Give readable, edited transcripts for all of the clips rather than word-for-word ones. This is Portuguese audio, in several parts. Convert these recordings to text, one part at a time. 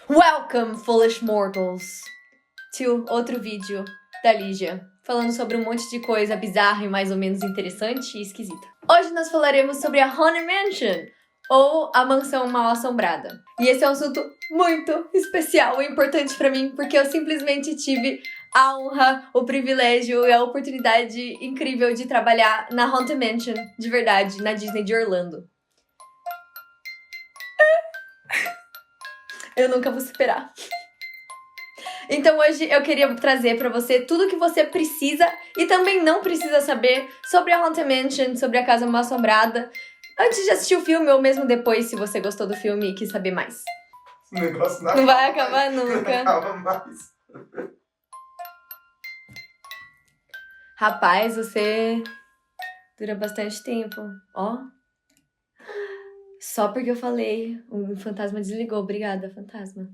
Welcome, foolish mortals, to outro vídeo da Lígia, falando sobre um monte de coisa bizarra e mais ou menos interessante e esquisita. Hoje nós falaremos sobre a Haunted Mansion, ou a Mansão Mal-Assombrada. E esse é um assunto muito especial e importante pra mim, porque eu simplesmente tive a honra, o privilégio e a oportunidade incrível de trabalhar na Haunted Mansion, de verdade, na Disney de Orlando. Eu nunca vou superar. Então hoje eu queria trazer pra você tudo o que você precisa e também não precisa saber sobre a Haunted Mansion, sobre a Casa Mal-Assombrada, antes de assistir o filme ou mesmo depois, se você gostou do filme e quis saber mais. O negócio Não vai acabar nunca. Não acaba mais. Rapaz, você dura bastante tempo. Ó. Só porque eu falei. O fantasma desligou. Obrigada, fantasma.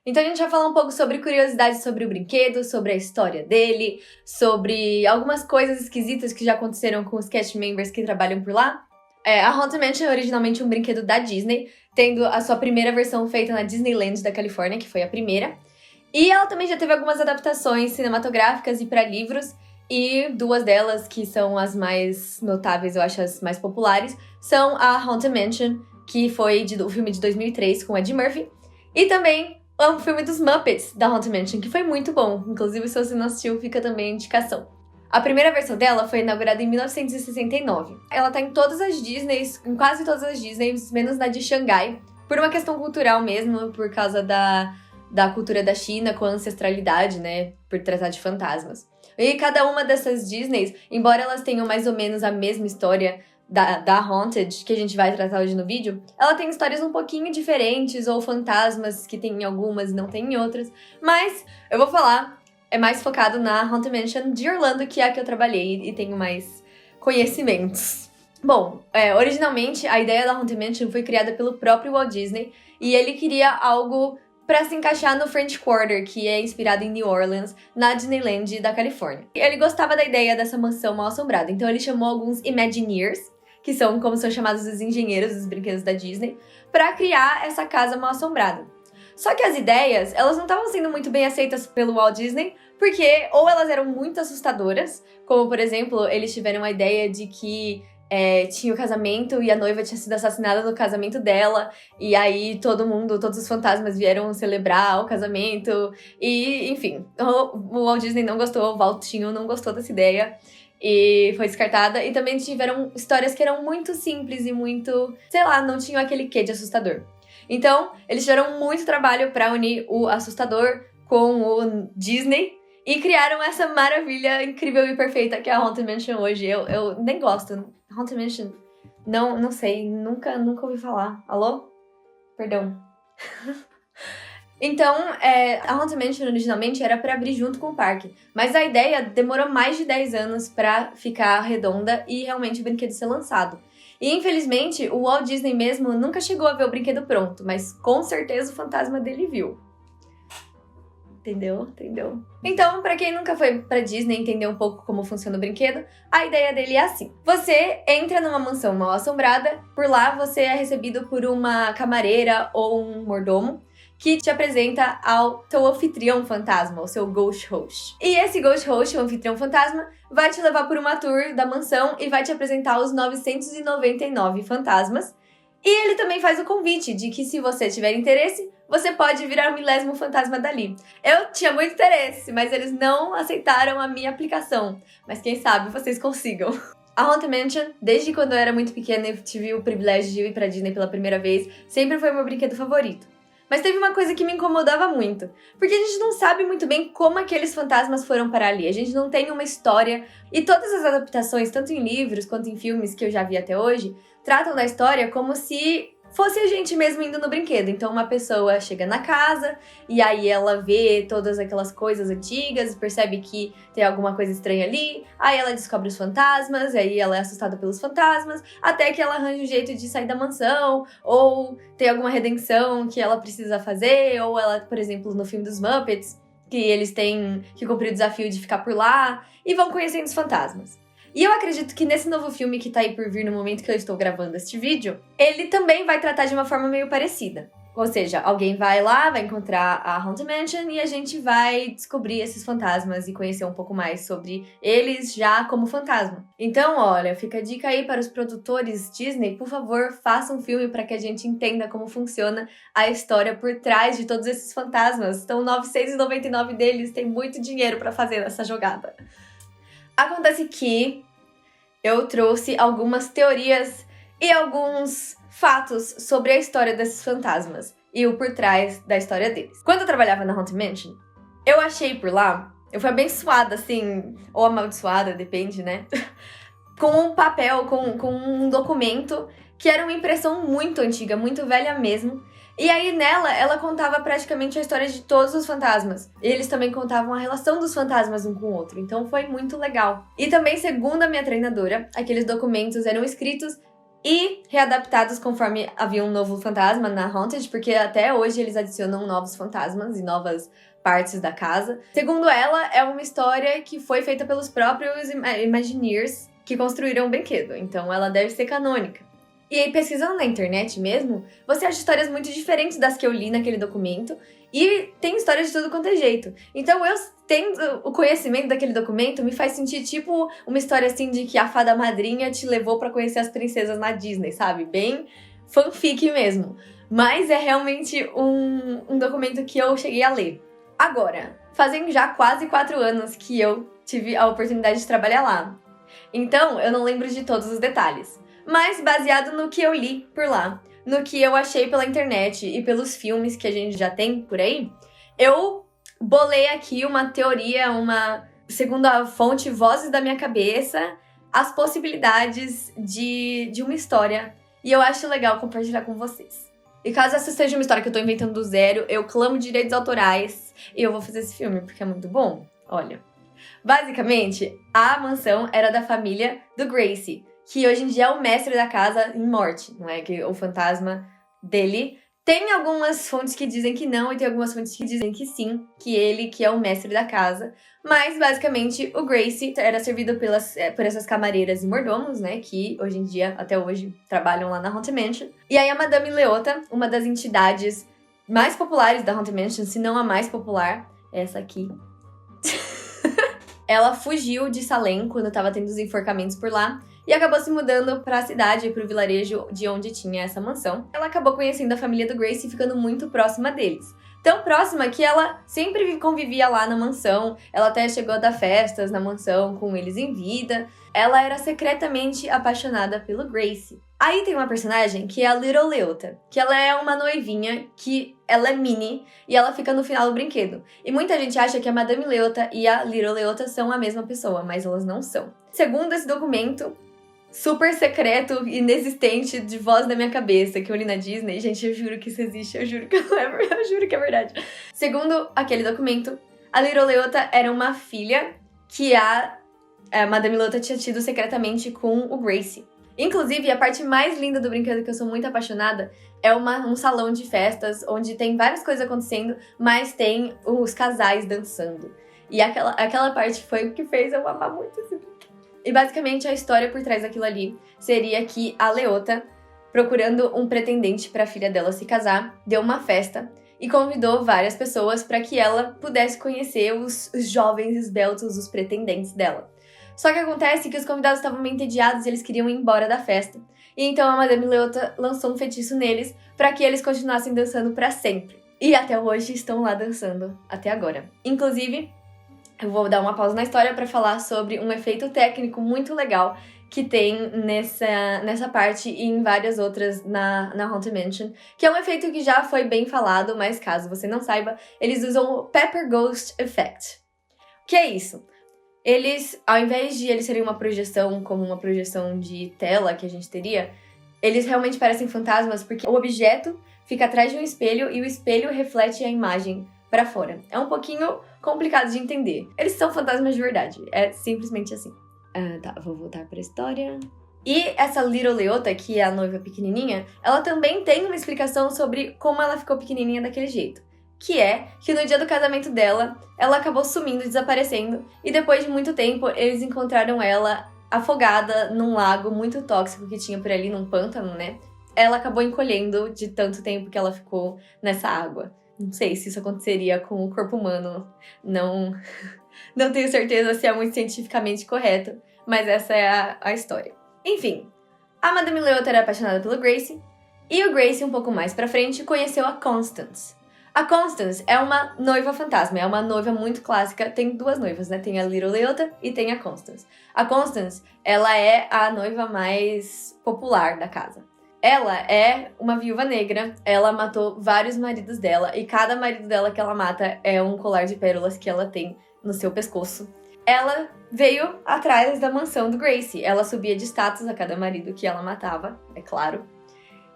Então a gente vai falar um pouco sobre curiosidades sobre o brinquedo, sobre a história dele, sobre algumas coisas esquisitas que já aconteceram com os cast members que trabalham por lá. A Haunted Mansion é originalmente um brinquedo da Disney, tendo a sua primeira versão feita na Disneyland da Califórnia, que foi a primeira. E ela também já teve algumas adaptações cinematográficas e para livros, e duas delas, que são as mais notáveis, eu acho as mais populares, são a Haunted Mansion, que foi o filme de 2003 com Eddie Murphy, e também o filme dos Muppets da Haunted Mansion, que foi muito bom. Inclusive, se você não assistiu, fica também a indicação. A primeira versão dela foi inaugurada em 1969. Ela tá em todas as Disneys, em quase todas as Disneys, menos na de Xangai, por uma questão cultural mesmo, por causa da cultura da China com a ancestralidade, né, por tratar de fantasmas. E cada uma dessas Disneys, embora elas tenham mais ou menos a mesma história da Haunted, que a gente vai tratar hoje no vídeo, ela tem histórias um pouquinho diferentes, ou fantasmas que tem em algumas e não tem em outras, mas eu vou falar, é mais focado na Haunted Mansion de Orlando, que é a que eu trabalhei e tenho mais conhecimentos. Bom, originalmente a ideia da Haunted Mansion foi criada pelo próprio Walt Disney, e ele queria algo para se encaixar no French Quarter, que é inspirado em New Orleans, na Disneyland da Califórnia. Ele gostava da ideia dessa mansão mal-assombrada, então ele chamou alguns Imagineers, que são como são chamados os engenheiros dos brinquedos da Disney, para criar essa casa mal-assombrada. Só que as ideias, elas não estavam sendo muito bem aceitas pelo Walt Disney, porque ou elas eram muito assustadoras, como por exemplo, eles tiveram a ideia de que tinha o casamento e a noiva tinha sido assassinada no casamento dela, e aí todos os fantasmas vieram celebrar o casamento, e enfim, o Walt Disney não gostou, o Valtinho não gostou dessa ideia, e foi descartada. E também tiveram histórias que eram muito simples e muito, sei lá, não tinham aquele quê de assustador. Então, eles tiveram muito trabalho para unir o assustador com o Disney e criaram essa maravilha incrível e perfeita que é a Haunted Mansion hoje. Eu nem gosto. Haunted Mansion, não sei, nunca ouvi falar. Alô? Perdão. Então, a Haunted Mansion originalmente era para abrir junto com o parque, mas a ideia demorou mais de 10 anos para ficar redonda e realmente o brinquedo ser lançado. E infelizmente, o Walt Disney mesmo nunca chegou a ver o brinquedo pronto, mas com certeza o fantasma dele viu. Entendeu? Então, pra quem nunca foi pra Disney entender um pouco como funciona o brinquedo, a ideia dele é assim. Você entra numa mansão mal-assombrada, por lá você é recebido por uma camareira ou um mordomo, que te apresenta ao seu anfitrião fantasma, o seu Ghost Host. E esse Ghost Host, o anfitrião fantasma, vai te levar por uma tour da mansão e vai te apresentar os 999 fantasmas. E ele também faz o convite de que se você tiver interesse, você pode virar o 1000º fantasma dali. Eu tinha muito interesse, mas eles não aceitaram a minha aplicação. Mas quem sabe vocês consigam. A Haunted Mansion, desde quando eu era muito pequena e tive o privilégio de ir pra Disney pela primeira vez, sempre foi o meu brinquedo favorito. Mas teve uma coisa que me incomodava muito, porque a gente não sabe muito bem como aqueles fantasmas foram parar ali. A gente não tem uma história, e todas as adaptações, tanto em livros quanto em filmes que eu já vi até hoje, tratam da história como se fosse a gente mesmo indo no brinquedo. Então uma pessoa chega na casa e aí ela vê todas aquelas coisas antigas, percebe que tem alguma coisa estranha ali, aí ela descobre os fantasmas, aí ela é assustada pelos fantasmas, até que ela arranja um jeito de sair da mansão, ou tem alguma redenção que ela precisa fazer, ou ela, por exemplo, no filme dos Muppets, que eles têm que cumprir o desafio de ficar por lá, e vão conhecendo os fantasmas. E eu acredito que nesse novo filme que tá aí por vir no momento que eu estou gravando este vídeo, ele também vai tratar de uma forma meio parecida. Ou seja, alguém vai lá, vai encontrar a Haunted Mansion e a gente vai descobrir esses fantasmas e conhecer um pouco mais sobre eles já como fantasma. Então, olha, fica a dica aí para os produtores Disney, por favor, façam um filme para que a gente entenda como funciona a história por trás de todos esses fantasmas. Estão 999 deles, tem muito dinheiro para fazer essa jogada. Acontece que eu trouxe algumas teorias e alguns fatos sobre a história desses fantasmas e o por trás da história deles. Quando eu trabalhava na Haunted Mansion, eu achei por lá, eu fui abençoada, assim, ou amaldiçoada, depende, né? Com um papel, com um documento que era uma impressão muito antiga, muito velha mesmo. E aí nela, ela contava praticamente a história de todos os fantasmas. E eles também contavam a relação dos fantasmas um com o outro, então foi muito legal. E também, segundo a minha treinadora, aqueles documentos eram escritos e readaptados conforme havia um novo fantasma na Haunted, porque até hoje eles adicionam novos fantasmas e novas partes da casa. Segundo ela, é uma história que foi feita pelos próprios Imagineers que construíram o brinquedo, então ela deve ser canônica. E aí, pesquisando na internet mesmo, você acha histórias muito diferentes das que eu li naquele documento, e tem histórias de tudo quanto é jeito. Então, eu tendo o conhecimento daquele documento, me faz sentir tipo uma história assim de que a fada madrinha te levou pra conhecer as princesas na Disney, sabe? Bem fanfic mesmo. Mas é realmente um documento que eu cheguei a ler. Agora, fazem já quase 4 anos que eu tive a oportunidade de trabalhar lá. Então, eu não lembro de todos os detalhes. Mas baseado no que eu li por lá, no que eu achei pela internet e pelos filmes que a gente já tem por aí, eu bolei aqui uma teoria, segundo a fonte Vozes da Minha Cabeça, as possibilidades de uma história. E eu acho legal compartilhar com vocês. E caso essa seja uma história que eu tô inventando do zero, eu clamo direitos autorais e eu vou fazer esse filme, porque é muito bom. Olha. Basicamente, a mansão era da família do Gracie, que hoje em dia é o mestre da casa em morte, não é? Que o fantasma dele. Tem algumas fontes que dizem que não, e tem algumas fontes que dizem que sim, que ele que é o mestre da casa. Mas, basicamente, o Gracie era servido por essas camareiras e mordomos, né? Que, hoje em dia, até hoje, trabalham lá na Haunted Mansion. E aí, a Madame Leota, uma das entidades mais populares da Haunted Mansion, se não a mais popular, essa aqui. Ela fugiu de Salem quando estava tendo os enforcamentos por lá e acabou se mudando para a cidade, para o vilarejo de onde tinha essa mansão. Ela acabou conhecendo a família do Gracie e ficando muito próxima deles. Tão próxima que ela sempre convivia lá na mansão, ela até chegou a dar festas na mansão com eles em vida. Ela era secretamente apaixonada pelo Gracie. Aí tem uma personagem que é a Little Leota, que ela é uma noivinha, que ela é mini e ela fica no final do brinquedo. E muita gente acha que a Madame Leota e a Little Leota são a mesma pessoa, mas elas não são. Segundo esse documento super secreto, inexistente, de Voz da Minha Cabeça, que eu li na Disney, gente, eu juro que isso existe, eu juro que não é verdade, eu juro que é verdade. Segundo aquele documento, a Little Leota era uma filha que a Madame Leota tinha tido secretamente com o Gracie. Inclusive, a parte mais linda do brinquedo, que eu sou muito apaixonada, é um salão de festas, onde tem várias coisas acontecendo, mas tem os casais dançando. E aquela parte foi o que fez eu amar muito esse brinquedo. E basicamente a história por trás daquilo ali seria que a Leota, procurando um pretendente para a filha dela se casar, deu uma festa e convidou várias pessoas para que ela pudesse conhecer os jovens esbeltos, os pretendentes dela. Só que acontece que os convidados estavam meio entediados e eles queriam ir embora da festa. E então a Madame Leota lançou um feitiço neles para que eles continuassem dançando para sempre. E até hoje estão lá dançando, até agora. Inclusive, eu vou dar uma pausa na história para falar sobre um efeito técnico muito legal que tem nessa parte e em várias outras na Haunted Mansion, que é um efeito que já foi bem falado, mas caso você não saiba, eles usam o Pepper Ghost Effect. O que é isso? Eles, ao invés de eles serem uma projeção, como uma projeção de tela que a gente teria, eles realmente parecem fantasmas porque o objeto fica atrás de um espelho e o espelho reflete a imagem para fora. É um pouquinho complicado de entender. Eles são fantasmas de verdade, é simplesmente assim. Tá, vou voltar pra história. E essa Little Leota, que é a noiva pequenininha, ela também tem uma explicação sobre como ela ficou pequenininha daquele jeito. Que é que no dia do casamento dela, ela acabou sumindo, desaparecendo, e depois de muito tempo, eles encontraram ela afogada num lago muito tóxico que tinha por ali, num pântano, né? ela acabou encolhendo de tanto tempo que ela ficou nessa água. Não sei se isso aconteceria com o corpo humano, não tenho certeza se é muito cientificamente correto, mas essa é a história. Enfim, a Madame Leota era apaixonada pelo Gracie, e o Gracie, um pouco mais pra frente, conheceu a Constance. A Constance é uma noiva fantasma, é uma noiva muito clássica. Tem duas noivas, né? Tem a Little Leota e tem a Constance. A Constance, ela é a noiva mais popular da casa. Ela é uma viúva negra, ela matou vários maridos dela, e cada marido dela que ela mata é um colar de pérolas que ela tem no seu pescoço. Ela veio atrás da mansão do Gracie, ela subia de status a cada marido que ela matava, é claro.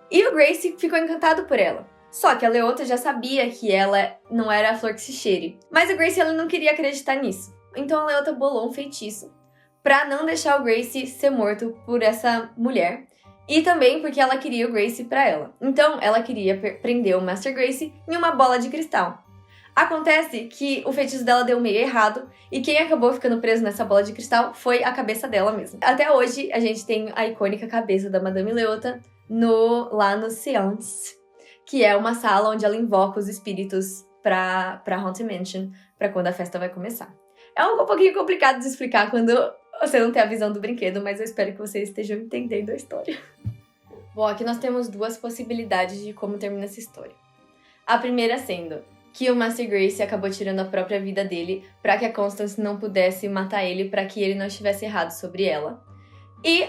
E o Gracie ficou encantado por ela. Só que a Leota já sabia que ela não era a flor que se cheire. Mas o Gracie ela não queria acreditar nisso. Então a Leota bolou um feitiço pra não deixar o Gracie ser morto por essa mulher. E também porque ela queria o Gracie pra ela. Então ela queria prender o Master Gracie em uma bola de cristal. Acontece que o feitiço dela deu meio errado e quem acabou ficando preso nessa bola de cristal foi a cabeça dela mesmo. Até hoje a gente tem a icônica cabeça da Madame Leota lá no Seance, que é uma sala onde ela invoca os espíritos pra Haunted Mansion, pra quando a festa vai começar. É um pouquinho complicado de explicar quando você não tem a visão do brinquedo, mas eu espero que vocês estejam entendendo a história. Bom, aqui nós temos duas possibilidades de como termina essa história. A primeira sendo que o Master Gracie acabou tirando a própria vida dele pra que a Constance não pudesse matar ele, pra que ele não estivesse errado sobre ela. E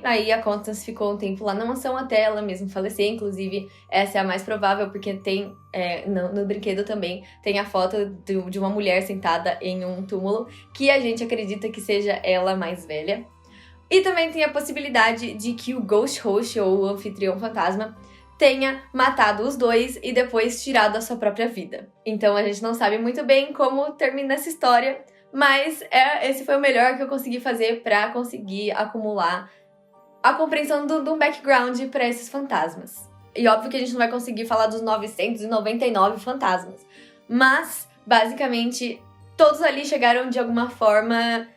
aí a Constance ficou um tempo lá na mansão até ela mesma falecer. Inclusive, essa é a mais provável, porque tem no brinquedo também tem a foto de uma mulher sentada em um túmulo, que a gente acredita que seja ela mais velha. E também tem a possibilidade de que o Ghost Host, ou o anfitrião fantasma, tenha matado os dois e depois tirado a sua própria vida. Então a gente não sabe muito bem como termina essa história, mas esse foi o melhor que eu consegui fazer pra conseguir acumular a compreensão do background pra esses fantasmas. E óbvio que a gente não vai conseguir falar dos 999 fantasmas, mas basicamente todos ali chegaram de alguma forma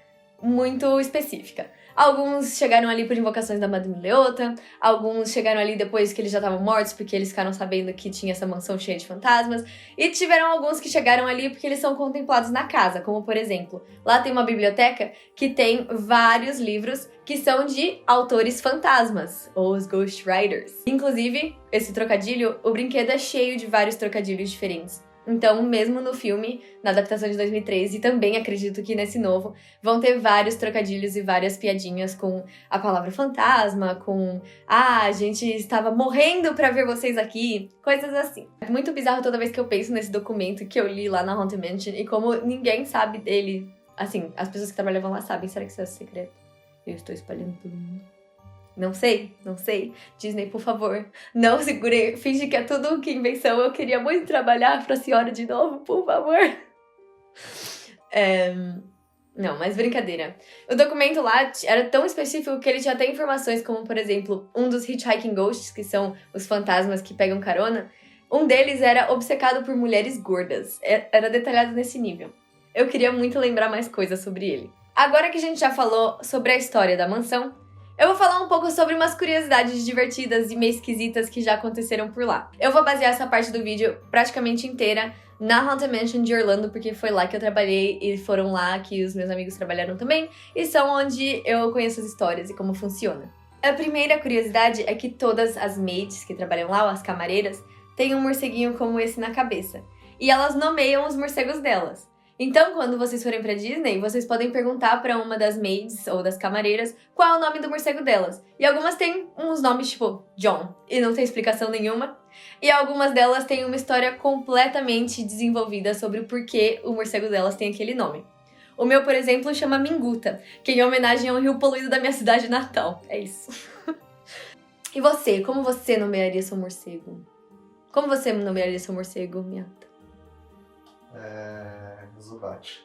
muito específica. Alguns chegaram ali por invocações da Madame Leota, alguns chegaram ali depois que eles já estavam mortos, porque eles ficaram sabendo que tinha essa mansão cheia de fantasmas, e tiveram alguns que chegaram ali porque eles são contemplados na casa, como por exemplo, lá tem uma biblioteca que tem vários livros que são de autores fantasmas, ou os Ghostwriters. Inclusive, esse trocadilho, o brinquedo é cheio de vários trocadilhos diferentes. Então, mesmo no filme, na adaptação de 2013, e também acredito que nesse novo, vão ter vários trocadilhos e várias piadinhas com a palavra fantasma, com a gente estava morrendo pra ver vocês aqui, coisas assim. É muito bizarro toda vez que eu penso nesse documento que eu li lá na Haunted Mansion e como ninguém sabe dele. Assim, as pessoas que trabalhavam lá sabem, será que isso é secreto? Eu estou espalhando todo mundo. Não sei. Disney, por favor, não segure, finge que é tudo que invenção. Eu queria muito trabalhar pra senhora de novo, por favor. Não, mas brincadeira. O documento lá era tão específico que ele tinha até informações como, por exemplo, um dos Hitchhiking Ghosts, que são os fantasmas que pegam carona, um deles era obcecado por mulheres gordas. Era detalhado nesse nível. Eu queria muito lembrar mais coisas sobre ele. Agora que a gente já falou sobre a história da mansão, eu vou falar um pouco sobre umas curiosidades divertidas e meio esquisitas que já aconteceram por lá. Eu vou basear essa parte do vídeo praticamente inteira na Haunted Mansion de Orlando, porque foi lá que eu trabalhei e foram lá que os meus amigos trabalharam também, e são onde eu conheço as histórias e como funciona. A primeira curiosidade é que todas as maids que trabalham lá, ou as camareiras, têm um morceguinho como esse na cabeça. E elas nomeiam os morcegos delas. Então, quando vocês forem pra Disney, vocês podem perguntar pra uma das maids ou das camareiras qual é o nome do morcego delas. E algumas têm uns nomes tipo John, e não tem explicação nenhuma. E algumas delas têm uma história completamente desenvolvida sobre o porquê o morcego delas tem aquele nome. O meu, por exemplo, chama Minguta, que é em homenagem ao rio poluído da minha cidade natal. É isso. E você? Como você nomearia seu morcego? Como você nomearia seu morcego, Miata? Zubat.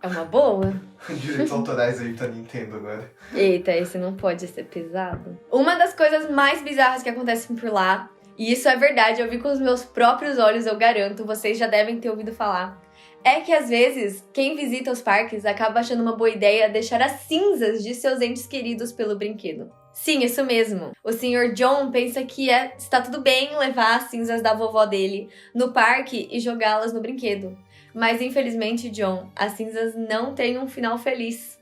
É uma boa. Direitos autorais aí pra Nintendo agora. Eita, esse não pode ser pesado. Uma das coisas mais bizarras que acontecem por lá, e isso é verdade, eu vi com os meus próprios olhos, eu garanto, vocês já devem ter ouvido falar, é que às vezes, quem visita os parques acaba achando uma boa ideia deixar as cinzas de seus entes queridos pelo brinquedo. Sim, isso mesmo. O Sr. John pensa que está tudo bem levar as cinzas da vovó dele no parque e jogá-las no brinquedo. Mas, infelizmente, John, as cinzas não têm um final feliz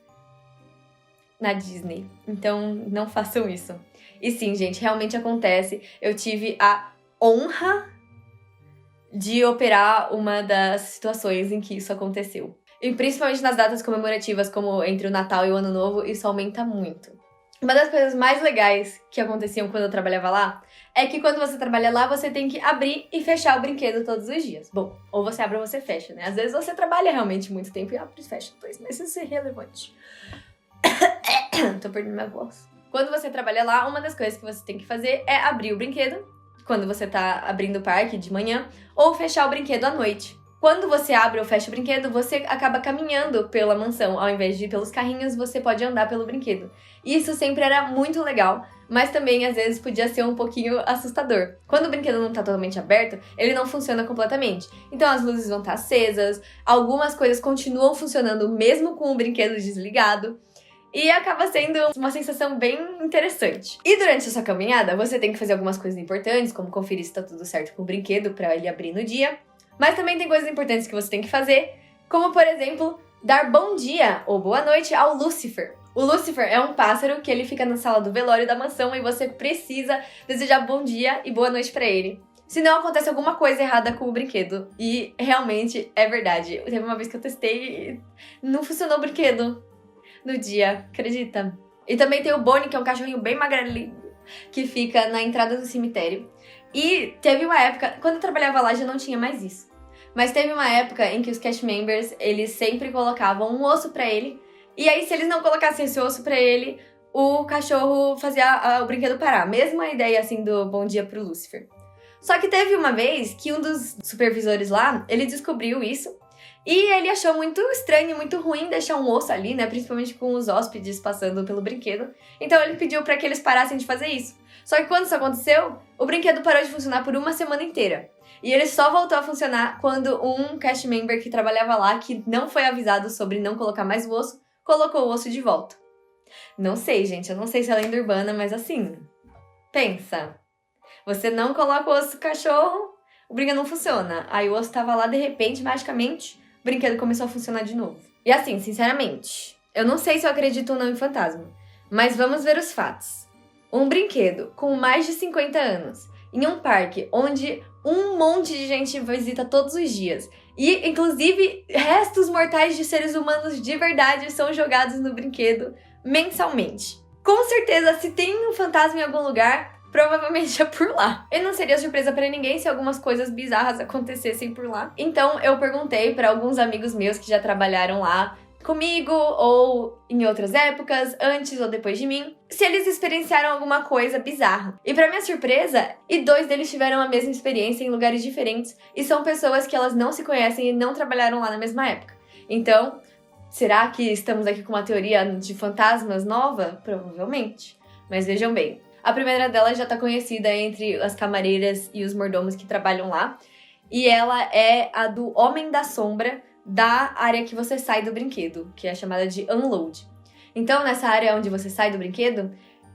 na Disney. Então, não façam isso. E sim, gente, realmente acontece. Eu tive a honra de operar uma das situações em que isso aconteceu. E principalmente nas datas comemorativas, como entre o Natal e o Ano Novo, isso aumenta muito. Uma das coisas mais legais que aconteciam quando eu trabalhava lá é que quando você trabalha lá, você tem que abrir e fechar o brinquedo todos os dias. Bom, ou você abre ou você fecha, né? Às vezes você trabalha realmente muito tempo e abre e fecha depois, mas isso é irrelevante. Tô perdendo minha voz. Quando você trabalha lá, uma das coisas que você tem que fazer é abrir o brinquedo, quando você tá abrindo o parque de manhã, ou fechar o brinquedo à noite. Quando você abre ou fecha o brinquedo, você acaba caminhando pela mansão. Ao invés de ir pelos carrinhos, você pode andar pelo brinquedo. Isso sempre era muito legal, mas também às vezes podia ser um pouquinho assustador. Quando o brinquedo não tá totalmente aberto, ele não funciona completamente. Então as luzes vão estar acesas, algumas coisas continuam funcionando mesmo com o brinquedo desligado. E acaba sendo uma sensação bem interessante. E durante a sua caminhada, você tem que fazer algumas coisas importantes, como conferir se tá tudo certo com o brinquedo para ele abrir no dia. Mas também tem coisas importantes que você tem que fazer, como, por exemplo, dar bom dia ou boa noite ao Lucifer. O Lucifer é um pássaro que ele fica na sala do velório da mansão e você precisa desejar bom dia e boa noite pra ele. Senão acontece alguma coisa errada com o brinquedo. E realmente é verdade. Teve uma vez que eu testei e não funcionou o brinquedo no dia, acredita? E também tem o Bonnie, que é um cachorrinho bem magrelinho, que fica na entrada do cemitério. E teve uma época, quando eu trabalhava lá já não tinha mais isso. Mas teve uma época em que os cast members, eles sempre colocavam um osso pra ele. E aí, se eles não colocassem esse osso pra ele, o cachorro fazia o brinquedo parar. Mesma ideia, assim, do bom dia pro Lucifer. Só que teve uma vez que um dos supervisores lá, ele descobriu isso. E ele achou muito estranho e muito ruim deixar um osso ali, né? Principalmente com os hóspedes passando pelo brinquedo. Então ele pediu pra que eles parassem de fazer isso. Só que quando isso aconteceu, o brinquedo parou de funcionar por uma semana inteira. E ele só voltou a funcionar quando um cast member que trabalhava lá, que não foi avisado sobre não colocar mais o osso, colocou o osso de volta. Não sei, gente, eu não sei se é lenda urbana, mas assim, pensa. Você não coloca o osso do cachorro, o brinquedo não funciona. Aí o osso tava lá, de repente, magicamente, o brinquedo começou a funcionar de novo. E assim, sinceramente, eu não sei se eu acredito ou não em fantasma, mas vamos ver os fatos. Um brinquedo com mais de 50 anos, em um parque onde um monte de gente visita todos os dias, e inclusive restos mortais de seres humanos de verdade são jogados no brinquedo mensalmente. Com certeza, se tem um fantasma em algum lugar, provavelmente é por lá. E não seria surpresa pra ninguém se algumas coisas bizarras acontecessem por lá. Então eu perguntei pra alguns amigos meus que já trabalharam lá comigo ou em outras épocas, antes ou depois de mim, se eles experienciaram alguma coisa bizarra. E pra minha surpresa, e 2 deles tiveram a mesma experiência em lugares diferentes e são pessoas que elas não se conhecem e não trabalharam lá na mesma época. Então, será que estamos aqui com uma teoria de fantasmas nova? Provavelmente. Mas vejam bem, a primeira delas já tá conhecida entre as camareiras e os mordomos que trabalham lá, e ela é a do Homem da Sombra, da área que você sai do brinquedo, que é chamada de unload. Então, nessa área onde você sai do brinquedo,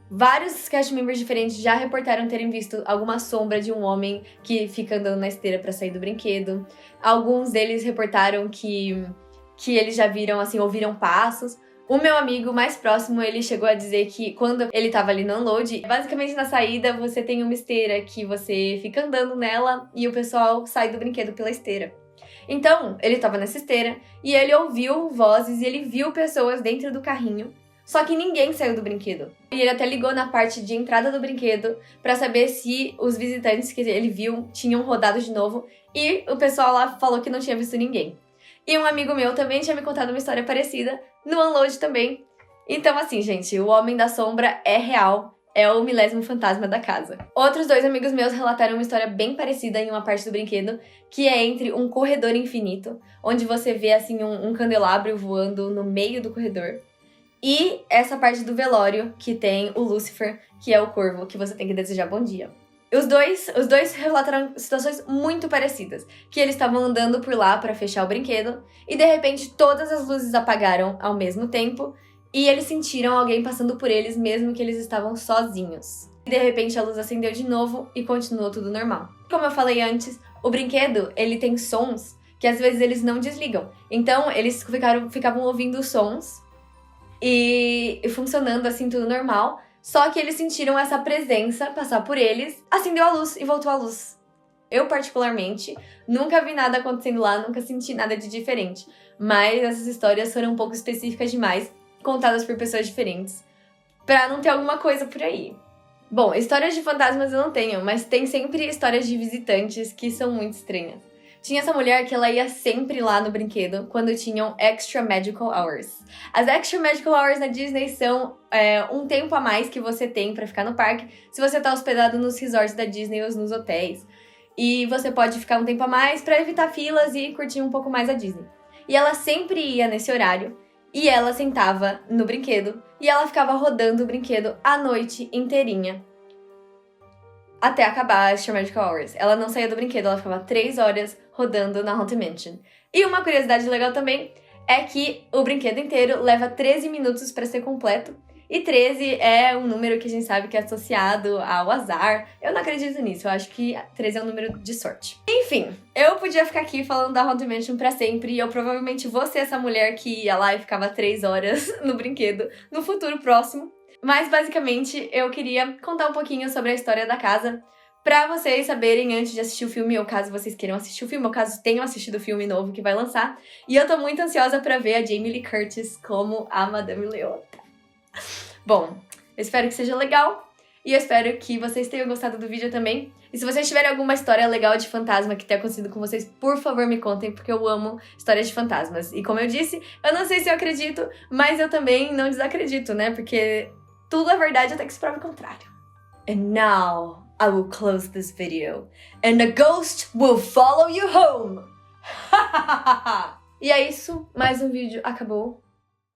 vários cast members diferentes já reportaram terem visto alguma sombra de um homem que fica andando na esteira para sair do brinquedo. Alguns deles reportaram que eles já viram, assim, ouviram passos. O meu amigo mais próximo, ele chegou a dizer que quando ele tava ali no unload, basicamente na saída você tem uma esteira que você fica andando nela e o pessoal sai do brinquedo pela esteira. Então, ele tava nessa esteira e ele ouviu vozes e ele viu pessoas dentro do carrinho, só que ninguém saiu do brinquedo. E ele até ligou na parte de entrada do brinquedo pra saber se os visitantes que ele viu tinham rodado de novo e o pessoal lá falou que não tinha visto ninguém. E um amigo meu também tinha me contado uma história parecida no unload também. Então assim, gente, o Homem da Sombra é real. É o 10º fantasma da casa. Outros 2 amigos meus relataram uma história bem parecida em uma parte do brinquedo, que é entre um corredor infinito, onde você vê assim um candelabro voando no meio do corredor, e essa parte do velório, que tem o Lucifer, que é o corvo, que você tem que desejar bom dia. Os dois relataram situações muito parecidas, que eles estavam andando por lá para fechar o brinquedo, e de repente todas as luzes apagaram ao mesmo tempo, e eles sentiram alguém passando por eles mesmo que eles estavam sozinhos. E de repente a luz acendeu de novo e continuou tudo normal. Como eu falei antes, o brinquedo, ele tem sons que às vezes eles não desligam. Então eles ficavam ouvindo sons e funcionando assim tudo normal. Só que eles sentiram essa presença passar por eles, acendeu a luz e voltou a luz. Eu, particularmente, nunca vi nada acontecendo lá, nunca senti nada de diferente. Mas essas histórias foram um pouco específicas demais, contadas por pessoas diferentes, pra não ter alguma coisa por aí. Bom, histórias de fantasmas eu não tenho, mas tem sempre histórias de visitantes que são muito estranhas. Tinha essa mulher que ela ia sempre lá no brinquedo quando tinham Extra Magical Hours. As Extra Magical Hours na Disney são um tempo a mais que você tem pra ficar no parque se você tá hospedado nos resorts da Disney ou nos hotéis. E você pode ficar um tempo a mais pra evitar filas e curtir um pouco mais a Disney. E ela sempre ia nesse horário e ela sentava no brinquedo e ela ficava rodando o brinquedo a noite inteirinha. Até acabar as Extra Magical Hours. Ela não saía do brinquedo, ela ficava 3 horas rodando na Haunted Mansion. E uma curiosidade legal também é que o brinquedo inteiro leva 13 minutos para ser completo. E 13 é um número que a gente sabe que é associado ao azar. Eu não acredito nisso, eu acho que 13 é um número de sorte. Enfim, eu podia ficar aqui falando da Haunted Mansion pra sempre. E eu provavelmente vou ser essa mulher que ia lá e ficava 3 horas no brinquedo no futuro próximo. Mas, basicamente, eu queria contar um pouquinho sobre a história da casa pra vocês saberem antes de assistir o filme, ou caso vocês queiram assistir o filme, ou caso tenham assistido o filme novo que vai lançar. E eu tô muito ansiosa pra ver a Jamie Lee Curtis como a Madame Leota. Bom, eu espero que seja legal e eu espero que vocês tenham gostado do vídeo também. E se vocês tiverem alguma história legal de fantasma que tenha acontecido com vocês, por favor me contem, porque eu amo histórias de fantasmas. E como eu disse, eu não sei se eu acredito, mas eu também não desacredito, né? Porque tudo é verdade até que se prove o contrário. And now I will close this video. And a ghost will follow you home. E é isso, mais um vídeo acabou.